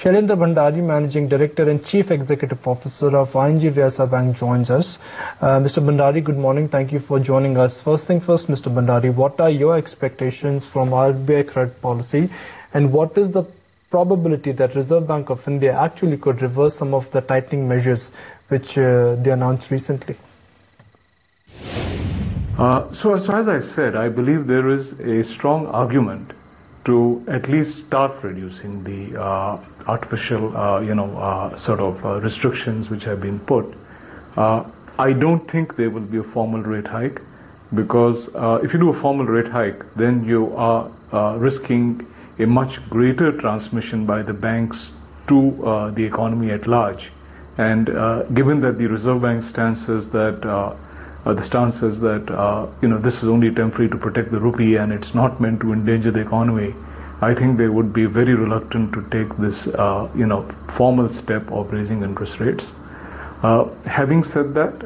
Shailendra Bhandari, Managing Director and Chief Executive Officer of ING Vyasa Bank, joins us. Mr. Bhandari, good morning. Thank you for joining us. First thing first, Mr. Bhandari, what are your expectations from RBI credit policy, and what is the probability that Reserve Bank of India actually could reverse some of the tightening measures which they announced recently? So as I said, I believe there is a strong argument to at least start reducing the artificial, restrictions which have been put. I don't think there will be a formal rate hike, because if you do a formal rate hike, then you are risking a much greater transmission by the banks to the economy at large. And given that the Reserve Bank stance is that this is only temporary to protect the rupee and it's not meant to endanger the economy, I think they would be very reluctant to take this, formal step of raising interest rates. Having said that,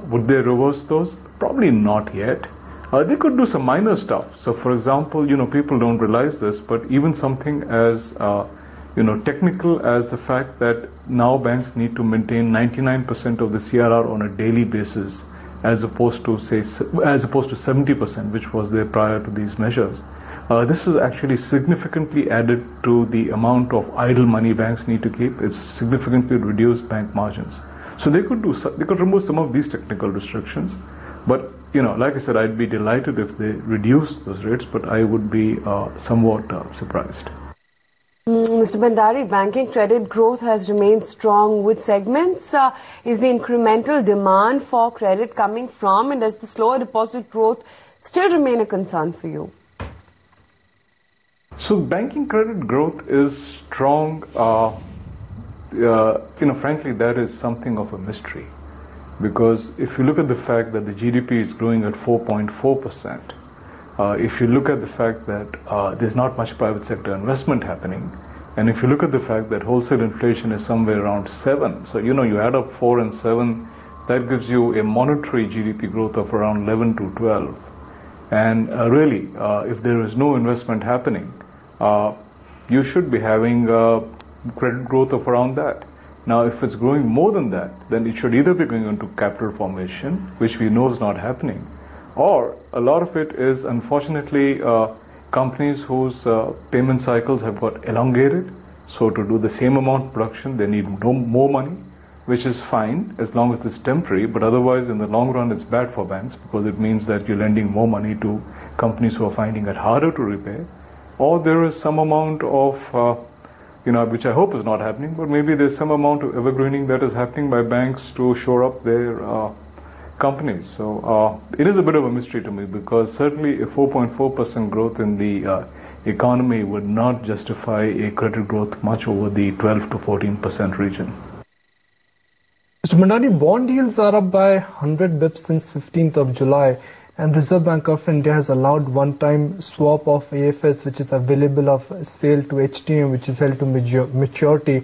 would they reverse those? Probably not yet. They could do some minor stuff. So, for example, people don't realize this, but even something as, technical as the fact that now banks need to maintain 99% of the CRR on a daily basis, as opposed to 70%, which was there prior to these measures. This is actually significantly added to the amount of idle money banks need to keep. It's significantly reduced bank margins. So they could remove some of these technical restrictions. But, like I said, I'd be delighted if they reduce those rates, but I would be somewhat surprised. Mr. Bhandari, banking credit growth has remained strong. Which segments is the incremental demand for credit coming from, and does the slower deposit growth still remain a concern for you? So banking credit growth is strong. Frankly, that is something of a mystery, because if you look at the fact that the GDP is growing at 4.4%, if you look at the fact that there's not much private sector investment happening, and if you look at the fact that wholesale inflation is somewhere around 7, so you add up 4 and 7, that gives you a monetary GDP growth of around 11 to 12. And really, if there is no investment happening, you should be having credit growth of around that. Now, if it's growing more than that, then it should either be going into capital formation, which we know is not happening, or a lot of it is, unfortunately, companies whose payment cycles have got elongated. So to do the same amount of production, they need more money, which is fine as long as it's temporary. But otherwise, in the long run, it's bad for banks, because it means that you're lending more money to companies who are finding it harder to repay. Or there is some amount of, which I hope is not happening, but maybe there's some amount of evergreening that is happening by banks to shore up their companies. So it is a bit of a mystery to me, because certainly a 4.4% growth in the economy would not justify a credit growth much over the 12 to 14% region. Mr. Bhandari, bond yields are up by 100 bips since 15th of July, and Reserve Bank of India has allowed one-time swap of AFS, which is available of sale to HTM, which is held to maturity.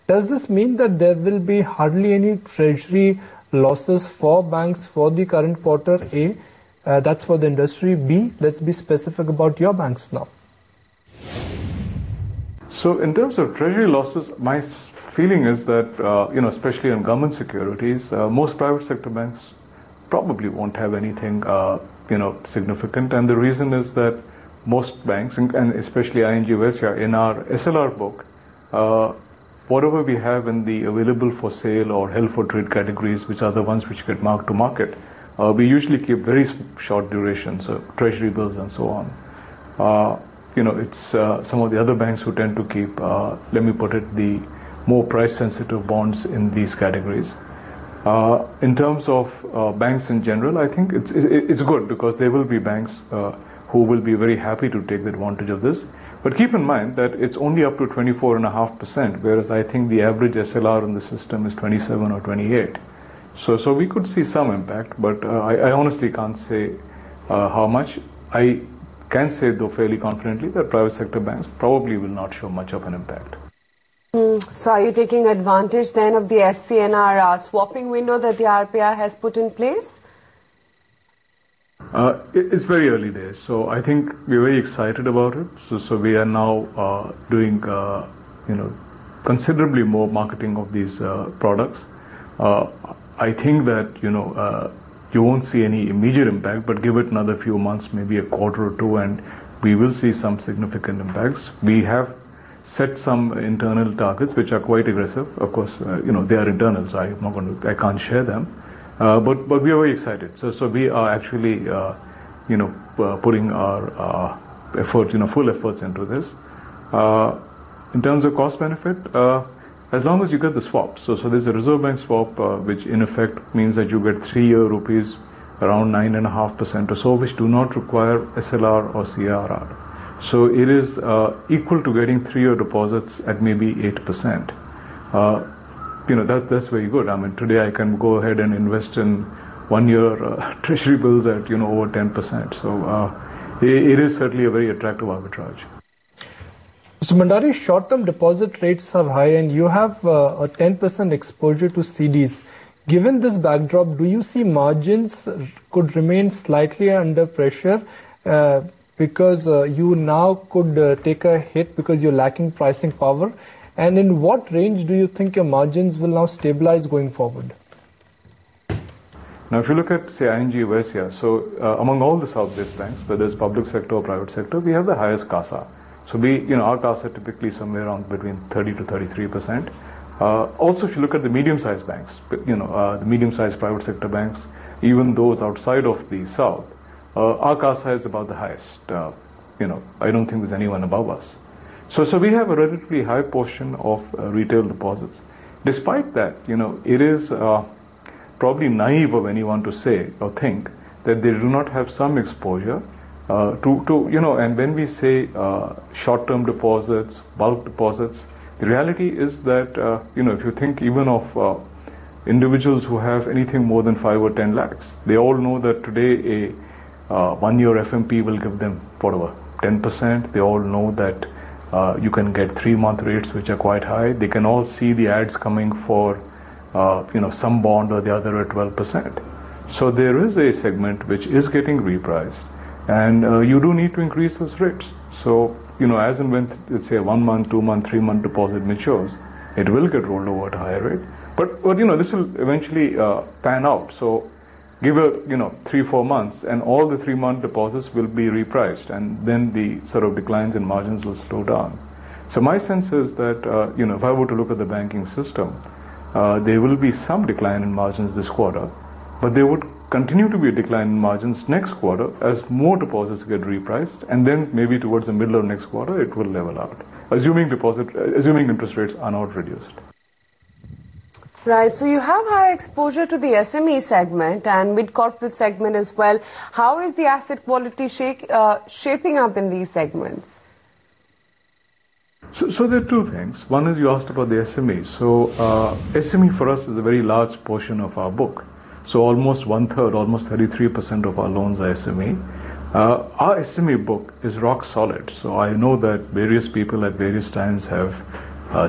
Does this mean that there will be hardly any treasury losses for banks for the current quarter? A, that's for the industry. B, let's be specific about your banks now. So in terms of treasury losses, my feeling is that, especially on government securities, most private sector banks probably won't have anything, significant. And the reason is that most banks, and especially ING Vyasa, in our SLR book, whatever we have in the available for sale or held for trade categories, which are the ones which get marked to market, we usually keep very short durations, so treasury bills and so on. It's some of the other banks who tend to keep, the more price sensitive bonds in these categories. In terms of banks in general, I think it's good, because there will be banks who will be very happy to take advantage of this. But keep in mind that it's only up to 24.5%, whereas I think the average SLR in the system is 27 or 28. So we could see some impact, but I honestly can't say how much. I can say, though, fairly confidently that private sector banks probably will not show much of an impact. So are you taking advantage then of the FCNR swapping window that the RBI has put in place? It's very early days, so I think we're very excited about it. So we are now doing, considerably more marketing of these products. I think that, you won't see any immediate impact, but give it another few months, maybe a quarter or two, and we will see some significant impacts. We have set some internal targets which are quite aggressive. Of course, they are internal, so I can't share them. But we are very excited. So we are actually, putting our effort, full efforts into this. In terms of cost benefit, as long as you get the swap. So there's a Reserve Bank swap, which in effect means that you get 3-year rupees around 9.5% or so, which do not require SLR or CRR. So it is equal to getting 3-year deposits at maybe 8%. That's very good. I mean, today I can go ahead and invest in 1-year treasury bills at over 10%. So it is certainly a very attractive arbitrage. Mr. Bhandari, short-term deposit rates are high and you have a 10% exposure to CDs. Given this backdrop, do you see margins could remain slightly under pressure because you now could take a hit because you're lacking pricing power? And in what range do you think your margins will now stabilize going forward? Now, if you look at, say, ING Vysya, so among all the South-based banks, whether it's public sector or private sector, we have the highest CASA. So our CASA typically somewhere around between 30 to 33%. Also, if you look at the medium-sized banks, the medium-sized private sector banks, even those outside of the South, our CASA is about the highest. I don't think there's anyone above us. So we have a relatively high portion of retail deposits. Despite that, it is probably naive of anyone to say or think that they do not have some exposure and when we say short-term deposits, bulk deposits, the reality is that, if you think even of individuals who have anything more than 5 or 10 lakhs, they all know that today a 1-year FMP will give them, 10%. They all know that you can get 3-month rates which are quite high. They can all see the ads coming for, some bond or the other at 12%. So there is a segment which is getting repriced. And you do need to increase those rates. So, as and when, let's say, a 1-month, 2-month, 3-month deposit matures, it will get rolled over at a higher rate. But this will eventually pan out. So, give a, 3-4 months, and all the 3-month deposits will be repriced, and then the sort of declines in margins will slow down. So, my sense is that, if I were to look at the banking system, there will be some decline in margins this quarter, but there would continue to be a decline in margins next quarter as more deposits get repriced, and then maybe towards the middle of next quarter it will level out, assuming interest rates are not reduced. Right, so you have high exposure to the SME segment and mid-corporate segment as well. How is the asset quality shaping up in these segments? So there are two things. One is you asked about the SME. So SME for us is a very large portion of our book. So almost 1/3, almost 33% of our loans are SME. Our SME book is rock solid. So I know that various people at various times have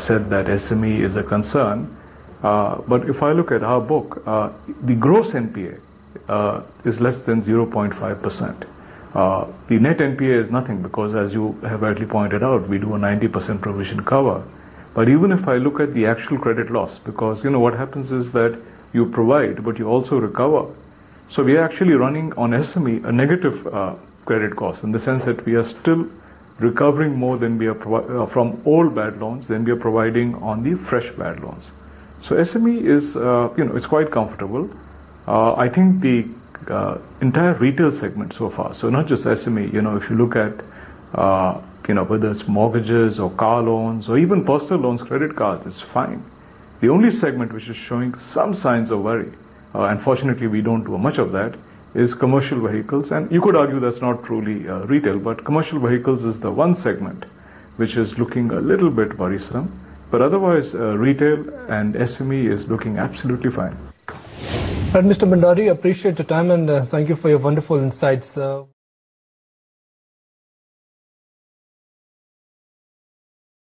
said that SME is a concern. But if I look at our book, the gross NPA is less than 0.5%. The net NPA is nothing because, as you have rightly pointed out, we do a 90% provision cover. But even if I look at the actual credit loss, because what happens is that you provide, but you also recover. So we are actually running on SME a negative credit cost, in the sense that we are still recovering more than we are from old bad loans than we are providing on the fresh bad loans. So SME is, it's quite comfortable. I think the entire retail segment so far, so not just SME, if you look at, whether it's mortgages or car loans or even personal loans, credit cards, it's fine. The only segment which is showing some signs of worry, unfortunately we don't do much of that, is commercial vehicles. And you could argue that's not truly retail, but commercial vehicles is the one segment which is looking a little bit worrisome. But otherwise, retail and SME is looking absolutely fine. Mr. Bhandari, appreciate your time and thank you for your wonderful insights.